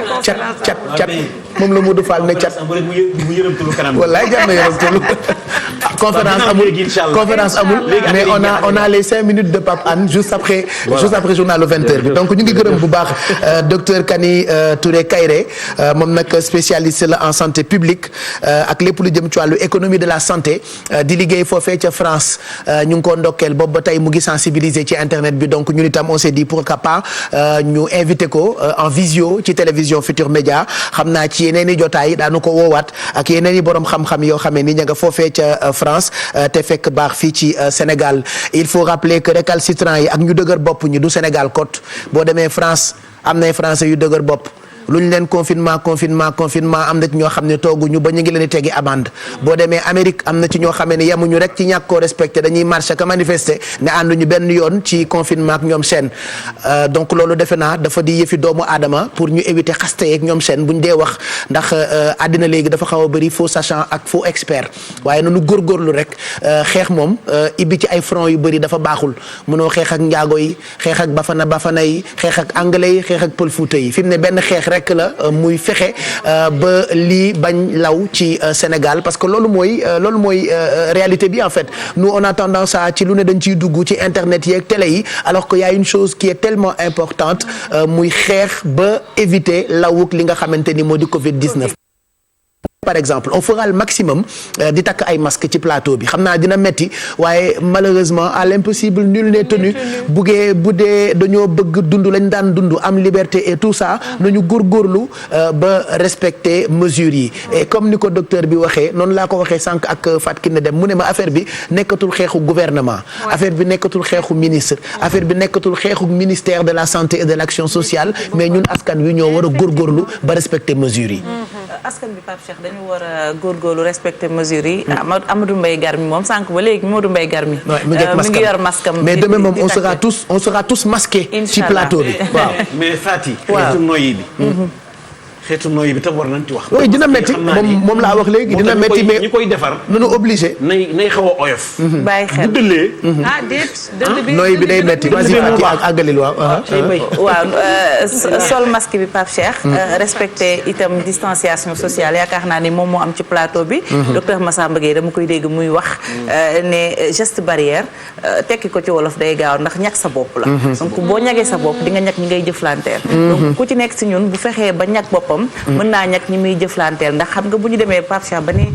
cat moom la Modou Fall ne cat. wallaay jar na yërëmtalu. conférence amul mais on a les 5 minutes de Pape Anne juste après journal 20h bi donc ñu ngi gërëm bu baax docteur Kani Touré Kairé moom nag spécialiste la en santé publique ak lépp lu jëm ci wàllu économie de la santé di liggéey foofee ca France ñu ngi ko ndokkeel boobu ba tey mu ngi sensibiliser ci internet bi donc ñun itam on s'est dit pourquoi pas ñu invité ko en visio ci télévision Futur Média xam naa ci yeneen i jotaay daanu ko woowaat ak yeneen i borom xam-xam yoo xamee ni ña nga foofee ca France te fekk baax fii ci Sénégal il faut rappeler que récalcitrants yi ak ñu dëgër bopp ñi du Sénégal kot boo demee France am nay français yu dëgër bopp lu ñu leen confinement am na ci ñoo xam ne tooguñu ba ñu ngi leen di tegi amende boo demee Amérique am na ci ñoo xamee ne yemuñu rek ci ñàkk koo respecté dañuy marché ka manifester ne ànduñu benn yoon ci confinement ak ñoom seen donc loolu defe naa dafa di yëfi doomu aadama pour ñu éviter xaste yeeg ñoom seen buñ dee wax ndax àddina léegi dafa xaw a bëri faux sachant ak faux expert waaye nanu góorgóorlu rek xeex moom ibbi ci ay front yu bëri dafa baaxul mënoo xeex ak njaago yi xeex ak bafana yi xeex ak anglais yi xeex ak pël fuuta yi fi mu ne benn xeex rek la muy fexe ba lii bañ law ci Sénégal parce que loolu mooy réalité bi en fait nous on a tendance à ci lu ne dañ ciy dugg ci internet yi ak télé yi alors que y a une chose qui est tellement importante muy xeex ba éviter lawuk li nga xamante ni moo di Covid-19. Par exemple on fera le maximum di takk ay masque ci plateau bi xam naa dina metti waaye malheureusement à l'impossible nul n'est tenu bu dee dañoo bëgg dund lañ daan dund am liberté et tout ça nañu góorgóorlu ba respecter mesures yi et comme ni ko docteur bi waxee noonu laa ko waxee sànq ak Fatou Kiné Deme mu ne ma affaire bi nekkatul xeexu gouvernement affaire bi nekkatul xeexu ministre affaire bi nekkatul xeexu ministère de la santé et de l'action sociale mais ñun askan wi ñoo war a góorgóorlu ba respecter mesures yi. askan bi Pape Cheikh dañu war a góorgóorlu respecter mesures yi. Amadou Mbaye Garmi moom sànq ba léegi Amadou Mbaye Garmi. mi ngi yor masque am mais demain moom on sera tous masqués. ci plateau bi waaw. mais Fati. waaw xeetu noyyi bi. xeetu nooyi bi tam war nañ ci wax. oui dina métti moom laa wax léegi dina métti mais ñi koy defar. nanu obligé. nay xaw a oyof. bàyyi xel bu dëllee. dëll bi nooyi bi day métti vas-y Fati ak àggalil waaw. sol masque bi Pape Cheikh. respecter itam distanciation sociale yaakaar naa ni moom moo am ci plateau bi. docteur Massamba Gueye dama koy dégg muy wax ne geste barrière tekki ko ci wolof day gaaw ndax ñàkk sa bopp la. donc boo ñagee sa bopp di nga ñàkk ñi ngay jëflanteel. donc ku ci nekk si ñun bu fexee ba ñàkk boppam. mën naa ñàkk ñi muy jëflanteel ndax xam nga bu ñu demee Pape Cheikh ba ni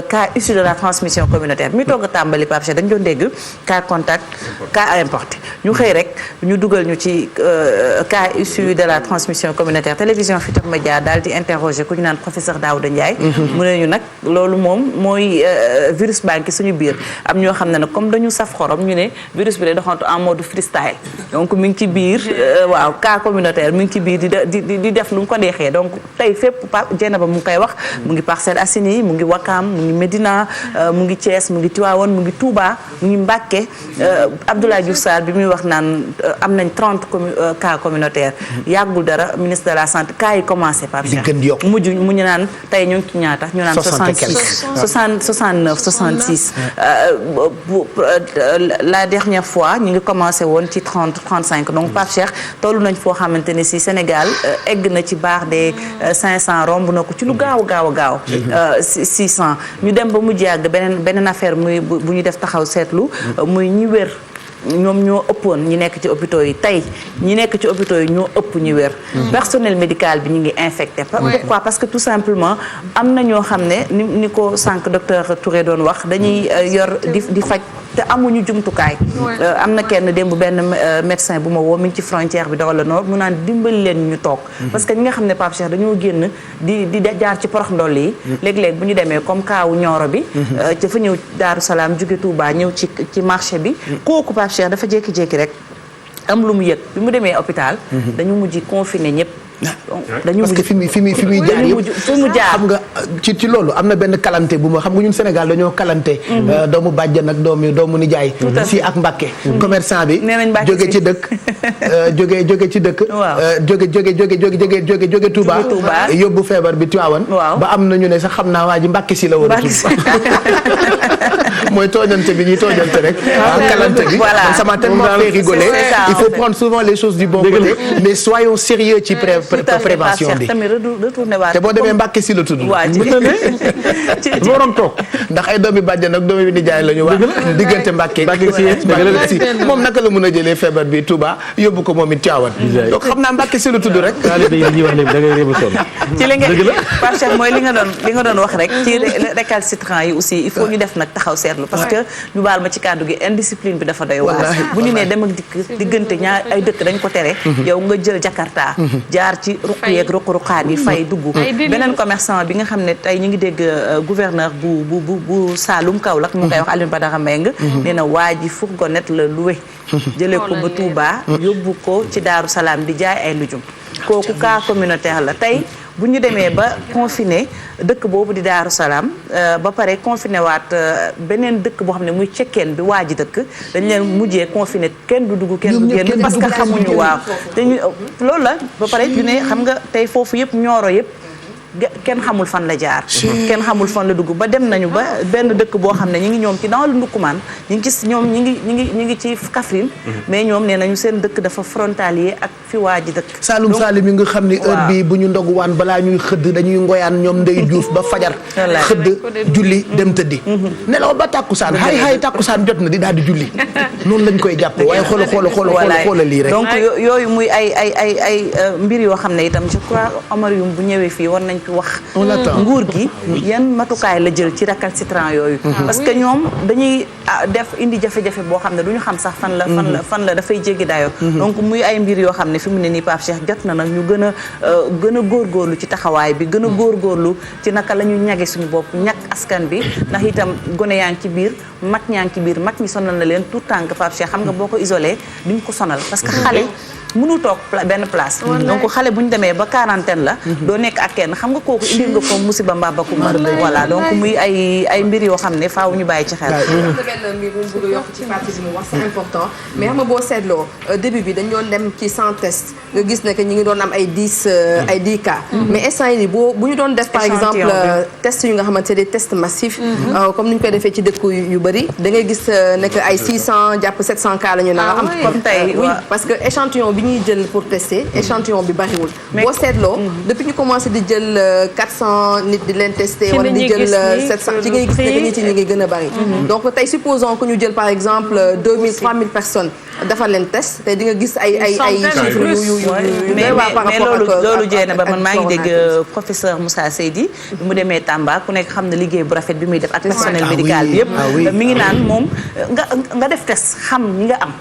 cas issu de la transmission communautaire mi toog a tàmbali Pape Cheikh dañu doon dégg cas contact cas importé ñu xëy rek ñu dugal ñu ci cas issu de la transmission communautaire télévision Futurs Médias daal di interroger ku ñu naan professeur Daouda Ndiaye mu ne ñu nag loolu moom mooy virus banque suñu biir am ñoo xam ne nag comme dañu saf xorom ñu ne virus bi day doxantu en mode freestyle donc mi ngi ci biir waaw cas communautaire mi ngi ci biir di def lu mu ko neexee donc tey fépp Dieynaba mu ngi koy wax mu ngi Parcelles Assainies mu ngi Wakam mu ngi Médina mu ngi Thiès mu ngi Tivaouane mu ngi Touba mu ngi Mbacké Abdoulaye Diouf Sarr bi muy wax naan am nañ 30 cas communautaires yàggul dara ministre de la santé cas yi commencé Pape Cheikh mu ñu naan tey ñu ngi ci ñaata ñu naan 69 66 la dernière fois ñu ngi commencé woon ci 30 35 donc Pape Cheikh tollu nañ foo xamante ne si Sénégal egg na ci baax des 500 romb na ko ci lu gaaw a gaaw 600 ñu dem ba mu jàgg beneen affaire muy bu ñu def taxaw seetlu muy ñi wér ñoom ñoo ëppoon ñi nekk ci hôpitaux yi tey ñi nekk ci hôpitaux yi ñoo ëpp ñu wér personnel médical bi ñu ngi infecté pourquoi parce que tout simplement am na ñoo xam ne ni ko sànq docteur Touré doon wax dañuy yor di faj te amuñu jumtukaay am na kenn démb benn médecin bu ma woo mi ngi ci frontière bi dox la noor mu naan dimbali leen ñu toog parce que ñi nga xam ne Pape Cheikh dañoo génn di jaar ci porox ndoll yi léeg-léeg bu ñu demee comme kaawu Nioro bi ci fa ñëw Daaru Salaam jóge Touba ñëw ci marché bi kooku Pape Cheikh dafa jékki-jékki rek am lu mu yëg bi mu demee hôpital dañu mujj confiné ñëpp parce que fi muy jaar yëpp xam nga ci loolu am na benn kalante bu ma xam nga ñun Sénégal dañoo kalante doomu bàjjan ak doomu nijaay fii ak Mbàkke commerçant bi jóge ci dëkk jóge Touba yóbbu feebar bi Tivaouane ba am na ñu ne sax xam naa waa ji Mbàkke si la war a mooy tooñante bi ñuy tooñante rek kalante bi ça m'a tellement fait rigoler il faut prendre souvent les choses du bon côté mais soyons sérieux ci prévention bi tamit retourné waat te boo demee Mbàkke si la tudd ci waroon toog ndax ay doomi bàjjan ak doomi nijaay la ñu wax diggante Mbàkke si moom naka la mën a jëlee feebar bi Touba yóbbu ko moom it Tivaouane donc xam naa Mbàkke si la tudd rek ci li nga Pape Cheikh mooy li nga doon wax rek ci récalcitrant yi aussi il faut ñu def nag taxaw seetlu parce que ñu baal ma ci kàddu gi indiscipline bi dafa doy waar bu ñu nee dem ak dikk diggante ñaar ay dëkk dañ ko tere yow nga jël Jakarta jaar ci ruq yeeg ruq-ruqaan yi fay dugg beneen commerçant bi nga xam ne tey ñu ngi dégg gouverneur bu Saloum Kaolack mu ngay wax Alioune Badara Mbengue nee na waa ji fourgonnette la loué jëlee ko ba Touba yóbbu ko ci Daaru Salaam di jaay ay lujum kooku cas communautaire la tey bu ñu demee ba confiné dëkk boobu di Daaru Salaam ba pare confiné waat beneen dëkk boo xam ne muy cekkeen bi waa ji dëkk dañ leen mujjee confiné kenn du dugg kenn du génn parce que xamuñu waaw dañu loolu la ba pare ñu ne xam nga tey foofu yëpp ñooro yëpp kenn xamul fan la jaar kenn xamul fan la dugg ba dem nañu ba benn dëkk boo xam ne ñi ngi ñoom ci dans le Ndoukoumane ñi ngi ci ñoom ñi ngi ci Kaffrine mais ñoom nee nañu seen dëkk dafa frontalier ak fi waa ji dëkk Saalum Saalum yi nga xam ni heure bi bu ñu ndoguwaan balaa ñuy xëdd dañuy ngoyaan ñoom Ndey Juuf ba fajar xëdd julli dem tëddi nelaw ba tàkkusaan hay tàkkusaan jot na di daal di julli noonu lañ koy jàppe waaye xoola lii rek donc yooyu muy ay mbir yoo xam ne itam je crois Omar Youm bu ñëwee fii war nañ fi wax nguur gi yan matukaay la jël ci récalcitrant yooyu parce que ñoom dañuy def indi jafe-jafe boo xam ne du ñu xam sax fan la dafay jéggi dayo donc muy ay mbir yoo xam ne fi mu ne nii Pape Cheikh jot na nag ñu gën a góorgóorlu ci taxawaay bi gën a góorgóorlu ci naka la ñu ñage suñu bopp ñag askan bi ndax itam gone yaa ngi ci biir mag ñaa ngi ci biir mag ñi sonal na leen tout tànk Pape Cheikh xam nga boo ko isolé duñ ko sonal parce que xale mënul toog benn place donc xale bu ñu demee ba quarantaine la doo nekk ak kenn xam nga kooku indil nga ko musiba mbaa ba ku mar voilà donc muy ay mbir yoo xam ne faaw ñu bàyyi ci xel benn mbir bu bëgg yokk ci partie bi mu wax c'est important mais xam nga boo seetloo début bi dañ doon dem ci 100 tests nga gis ne que ñi ngi doon am ay 10 cas mais instant yi bu ñu doon def par exemple tests yu nga xamante ne des tests massifs comme ni ñu koy defee ci dëkk yu bëri da ngay gis ne que ay 600 jàpp 700 cas la ñu nar a am comme tey oui parce que échantillon bi ñuy jël pour tester échantillon bi bariwul boo seetloo depuis ñu commencé di jël 400 nit di leen tester wala di jël 700 ci ngay gis ne que nit yi ñu ngi gën a bari donc tey supposons que ñu jël par exemple 2000 3000 personnes dafa leen test tey di nga gis ay chiffres yu mais loolu jeene ba man maa ngi dégg professeur Moussa Seydi bi mu demee Tamba ku nekk xam na liggéey bu rafet bi muy def ak personnel médical bi yëpp mi ngi naan moom nga def test xam ñi nga am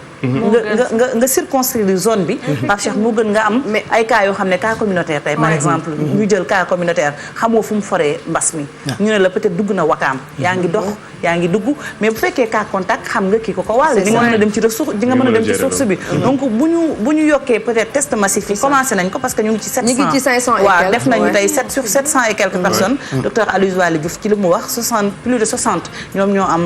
nga circonscrire zone bi Pape Cheikh moo gën nga am ay cas yoo xam ne cas communautaire tey par exemple ñu jël cas communautaire xamoo fu mu foree mbas mi ñu ne la peut-être dugg na Wakaam yaa ngi dox yaa ngi dugg mais bu fekkee cas contact xam nga kii ko wàll di nga mën a dem ci ressource di nga mën a dem ci source bi donc bu ñu yokkee peut-être test massif yi commencé nañ ko parce que ñu ngi ci 700 waaw def nañu tey 700 et quelques personnes docteur Aloyse Waly Diouf ci li mu wax plus de 60 ñoom ñoo am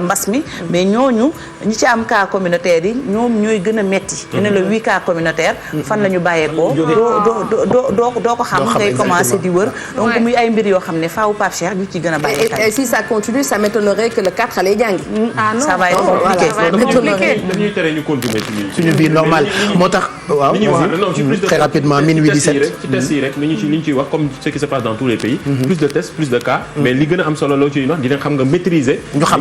mbas mi mais ñooñu ñi ci am cas communautaire yi ñoom ñooy gën a metti ñu ne la 8 cas communautaire fan la ñu bàyyeekoo doo ko xam ngay commencé di wër donc muy ay mbir yoo xam ne faaw Pape Cheikh ñu ci gën a bàyyi et si ça continue ça m'étonnerait que le 4 lay jàngi ça va être compliqué dañuy tere ñu continuer suñu vie normale moo tax waaw très rapidement minuit 17 ci test yi rek li ñu ciy wax comme ce qui se passe dans tous les pays plus de tests plus de cas mais li gën a am solo loo ciy wax dina xam nga maîtriser ñu xam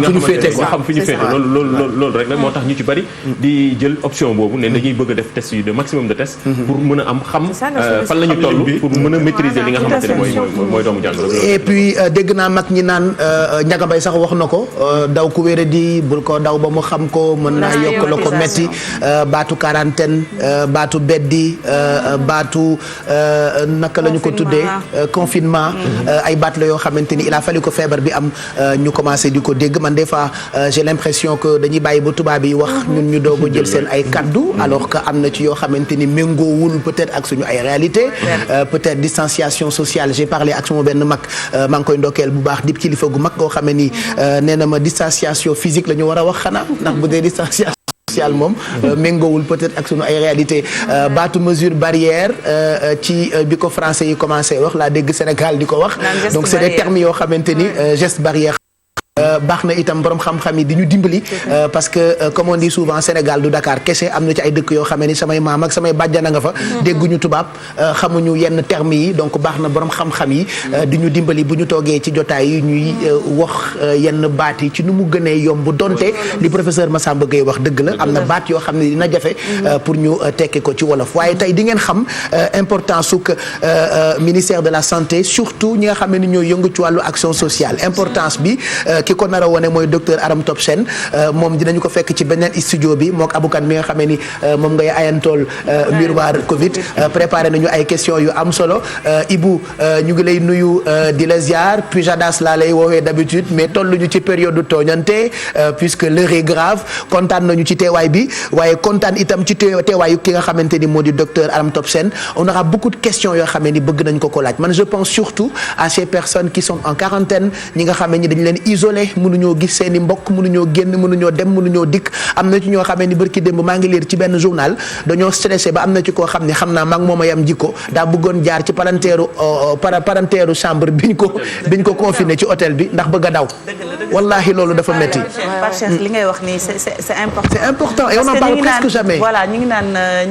fi ñu féete loolu rek la moo tax ñu ci bari di jël option boobu ne dañuy bëgg a def test yu de maximum de tests pour mën a am xam fan la ñu toll pour mën a maîtriser li nga xamante ne mooy doomu jàngoro et puis dégg naa mag ñi naan Ndiaga Mbaye sax wax na ko daw ku wéra di bul ko daw ba mu xam ko mën naa yokk la ko metti baatu quarantaine baatu beddi baatu naka la ñu ko tuddee confinement ay baat la yoo xamante ni il a fallu ko feebar bi am ñu commencé di ko dégg man des fois j'ai l'impression que dañuy bàyyi ba tubaab yi wax ñun ñu doog a jël seen ay kaddu alors que am na ci yoo xamante ni méngoowul peut-être ak suñu ay réalité peut-être distanciation sociale j'ai parlé ak suma benn mag maa ngi koy ndokkeel bu baax dib kilifa gu mag koo xam ne ni nee na ma distanciation physique la ñu war a wax xanaa ndax bu dee distanciation sociale moom méngoowul peut-être ak suñu ay réalité baatu mesure barrière ci bi ko français yi commencé wax laa dégg Sénégal di ko wax donc c'est des termes yoo xamante ni geste barrière baax na itam borom xam-xam yi di ñu dimbali parce que comme on dit souvent Sénégal du Dakar kese am na ci ay dëkk yoo xamee ni samay maam ak samay bàjjana nga fa dégguñu tubaab xamuñu yenn termes yi donc baax na borom xam-xam yi di ñu dimbali bu ñu toogee ci jotaay yi ñuy wax yenn baat yi ci nu mu gënee yomb donte li professeur Massamba Gueye wax dëgg la am na baat yoo xam ne dina jafe pour ñu tekki ko ci wolof waaye tey di ngeen xam importance suk ministère de la santé surtout ñi nga xam ne ñooy yëngu ci wàllu action sociale importance bi ki ko nar a wone mooy docteur Aram Top Sen moom dinañu ko fekk ci beneen studio bi mook abukan mi nga xamee ni moom ngay ayantool miroir Covid préparé nañu ay questions yu am solo Ibou ñu ngi lay nuyu di la ziar pujadas laa lay woowee d'habitude mais tolluñu ci période tooñante puisque l'heure est grave kontaan nañu ci teewaay bi waaye kontaan itam ci teewaayu ki nga xamante ni moo di docteur Aram Top Sen on aura beaucoup de questions yoo xamee ni bëgg nañ ko laaj man je pense surtout à ces personnes qui sont en quarantaine ñi nga xamee ni dañu leen isolé mënuñoo gis seen i mbokk mënuñoo génn mënuñoo dem mënuñoo dikk am na ci ñoo xamee ni barki démb maa ngi lire ci benn journal dañoo stressé ba am na ci koo xam ne xam naa mag mooma yam jikko daa bëggoon jaar ci palanteeru chambre biñ ko confiné ci hôtel bi ndax bëgg a daw wallahi loolu dafa metti li ngay wax nii c'est important. C'est important et on en parle presque jamais. voilà ñu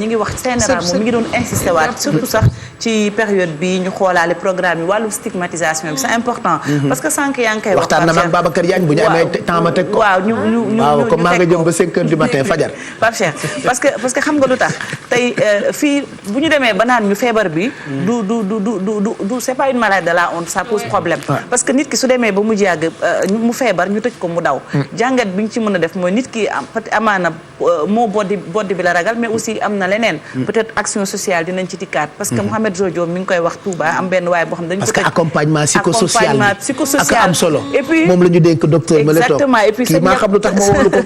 ngi wax CNRA moom mi ngi doon insister waat surtout sax ci période bi ñu xoolaale programme yi wàllu stigmatisation bi c'est important. parce que sànq yaa ngi koy wax. waxtaan na mag Babacar Diagne bu ñu amee temps ma teg ko. waaw ñu comme maa nga jëm ba 5 heures du matin fajar. Pape Cheikh parce que xam nga lu tax tey fii bu ñu demee ba naan ñu feebar bi. du c'est pas une maladie de la honte ça pose problème. parce que nit ki su demee ba mu yàgg mu feebar ñu tëj ko mu daw. jàngat bi ñu ci mën a def mooy nit ki amaana moo boddi bi la ragal mais aussi am na leneen. peut-être action sociale dinañ ci tikkaat. parce que Mouhamed Jojo mi ngi koy wax Touba am benn waaye boo xam dañu ko. parce que accompagnement psychosocial psychosocial ak am solo. et puis moom la ñu dénk docteur ma la toog exactement et puis kii maa xam lu tax ma wóolu ko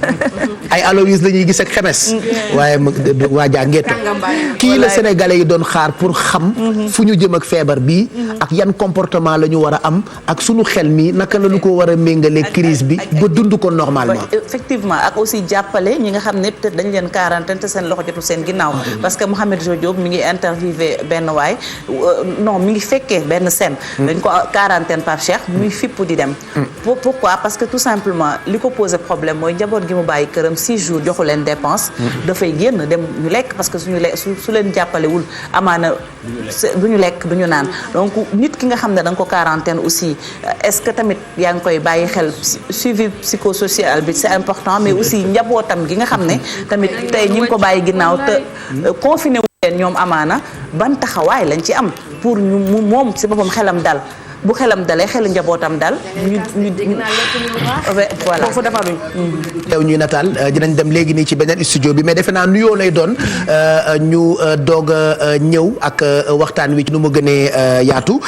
ay Aloïs la ñuy gis ak xemes. waaye waa jàngeeto kii la sénégalais yi doon xaar pour xam. fu ñu jëm ak feebar bi ak yan comportement la ñu war a am ak sunu xel mi naka la ñu ko war a méngale crise bi ba dund ko normalement. effectivement ak aussi jàppale ñi nga xam ne peut-être dañ leen quarantaine te seen loxo jotul seen ginnaaw. parce que Mouhamed Jojo mi ngi interviewé benn waay non mi ngi fekkee benn scène. dañ ko quarantaine par Cheikh muy fipp di dem. pourquoi parce que tout simplement li ko posé problème mooy njaboot gi mu bàyyi këram 6 jours joxu leen dépense. dafay génn dem ñu lekk parce que su leen jàppalewul amaana du ñu lekk du ñu naan donc nit ki nga xam ne da nga ko quarantaine aussi est-ce que tamit yaa ngi koy bàyyi xel suivi psychosocial bi c'est important mais aussi njabootam gi nga xam ne tamit tey ñi ngi ko bàyyi ginnaaw te confiné wu leen ñoom amaana ban taxawaay lañ ci am pour ñu moom si boppam xelam dal bu xelam dalee xel njabootam dal voilà foofu dafa duñ teew ñuy nataal dinañ dem léegi nii ci beneen studio bi mais defe naa nuyoo lay doon ñu doog a ñëw ak waxtaan wi ci nu mu gënee yaatu